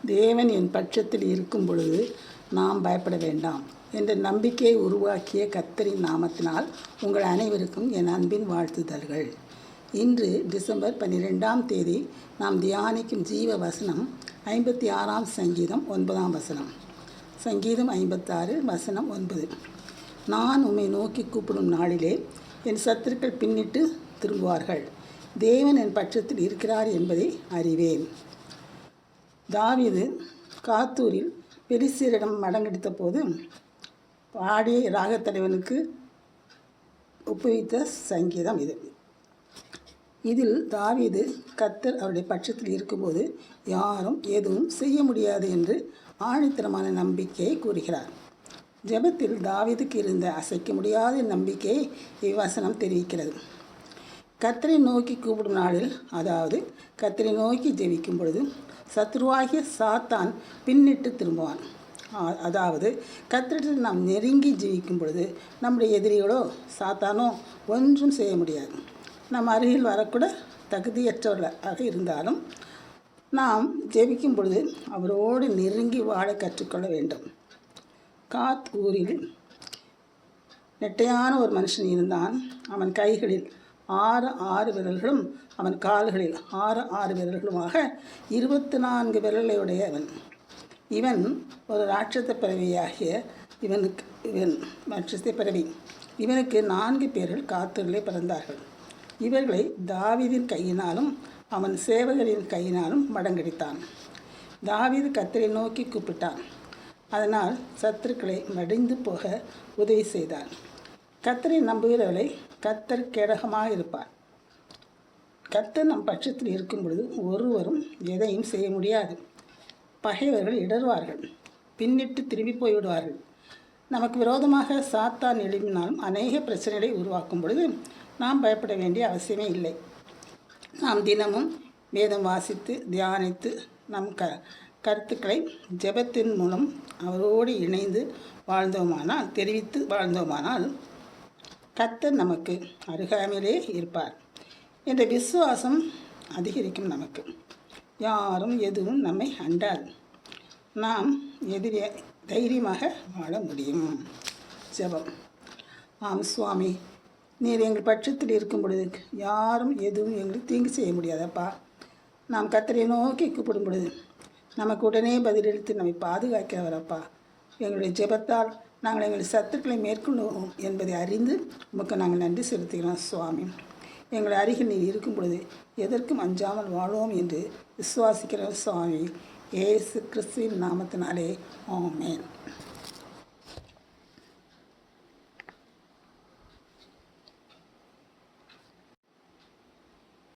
தேவன் என் பட்சத்தில் இருக்கும் பொழுது நாம் பயப்பட வேண்டாம் என்ற நம்பிக்கையை உருவாக்கிய கர்த்தரின் நாமத்தினால் உங்கள் அனைவருக்கும் என் அன்பின் வாழ்த்துதல்கள். இன்று டிசம்பர் 12ஆம் தேதி நாம் தியானிக்கும் ஜீவ வசனம் 56ஆம் சங்கீதம் 9ஆம் வசனம். சங்கீதம் 56 வசனம் 9. நான் உம்மை நோக்கி கூப்பிடும் நாளிலே என் சத்துருக்கள் பின்னிட்டு திரும்புவார்கள். தேவன் என் பட்சத்தில் இருக்கிறார் என்பதை அறிவேன். தாவீது காத்தூரில் பெலிஸ்தரிடம் மடங்கடித்த போது பாடிய ராகத்தலைவனுக்கு ஒப்புவித்த சங்கீதம் இது. இதில் தாவீது கர்த்தர் அவருடைய பட்சத்தில் இருக்கும்போது யாரும் எதுவும் செய்ய முடியாது என்று ஆணித்தரமான நம்பிக்கையை கூறுகிறார். ஜெபத்தில் தாவீதுக்கு இருந்த அசைக்க முடியாத நம்பிக்கையை இவ்வசனம் தெரிவிக்கிறது. கர்த்தரை நோக்கி கூப்பிடும் நாளில், அதாவது கர்த்தரை நோக்கி ஜெபிக்கும் பொழுது சத்ருவாகிய சாத்தான் பின்னிட்டு திரும்புவான். அதாவது கர்த்தரிடத்தில் நாம் நெருங்கி ஜெபிக்கும் பொழுது நம்முடைய எதிரிகளோ சாத்தானோ ஒன்றும் செய்ய முடியாது. நம் அருகில் வரக்கூட தகுதியற்றவர்களாக இருந்தாலும் நாம் ஜெபிக்கும் பொழுது அவரோடு நெருங்கி வாழ கற்றுக்கொள்ள வேண்டும். காத் ஊரில் நெட்டையான ஒரு மனுஷன் இருந்தான். அவன் கைகளில் 6 விரல்களும் அவன் கால்களில் 6 விரல்களுமாக 24 விரல்களையுடையவன். இவன் ஒரு ராட்சத பிறவியாகிய ராட்சத பிறவி. இவனுக்கு 4 பேர்கள் காத்தூரிலே பிறந்தார்கள். இவர்களை தாவீதின் கையினாலும் அவன் சேவகரின் கையினாலும் மடங்கடித்தான். தாவீது கர்த்தரை நோக்கி கூப்பிட்டான். அதனால் சத்துருக்களை மடிந்து போக உதவி செய்தார். கர்த்தரை நம்புகிறவர்களை கர்த்தர் கேடகமாக இருப்பார். கர்த்தர் நம் பட்சத்தில் இருக்கும் பொழுது ஒருவரும் எதையும் செய்ய முடியாது. பகைவர்கள் இடர்வார்கள், பின்னிட்டு திரும்பி போய்விடுவார்கள். நமக்கு விரோதமாக சாத்தான் எழுப்பினாலும் அநேக பிரச்சனைகளை உருவாக்கும் பொழுது நாம் பயப்பட வேண்டிய அவசியமே இல்லை. நாம் தினமும் வேதம் வாசித்து தியானித்து நம் கருத்துக்களை ஜெபத்தின் மூலம் அவரோடு இணைந்து தெரிவித்து வாழ்ந்தோமானால் கர்த்தர் நமக்கு அருகாமையிலே இருப்பார் என்ற விசுவாசம் அதிகரிக்கும். நமக்கு யாரும் எதுவும் நம்மை அண்டாது. நாம் தைரியமாக வாழ முடியும். ஜெபம். ஆம் சுவாமி, நீர் எங்கள் பட்சத்தில் இருக்கும் பொழுது யாரும் எதுவும் எங்களுக்கு தீங்கு செய்ய முடியாதப்பா. நாம் கர்த்தரை நோக்கி கூப்பிடும் பொழுது நமக்கு உடனே பதிலளித்து நம்மை பாதுகாக்கிறவரப்பா. எங்களுடைய ஜெபத்தால் நாங்கள் எங்கள் சத்துக்களை மேற்கொள்வோம் என்பதை அறிந்து உமக்கு நாங்கள் நன்றி செலுத்துகிறோம் சுவாமி. எங்கள் அருகில் நீர் இருக்கும் பொழுது எதற்கும் அஞ்சாமல் வாழ்வோம் என்று விசுவாசிக்கிறோம் சுவாமி. இயேசு கிறிஸ்துவின் நாமத்தினாலே ஆமென்.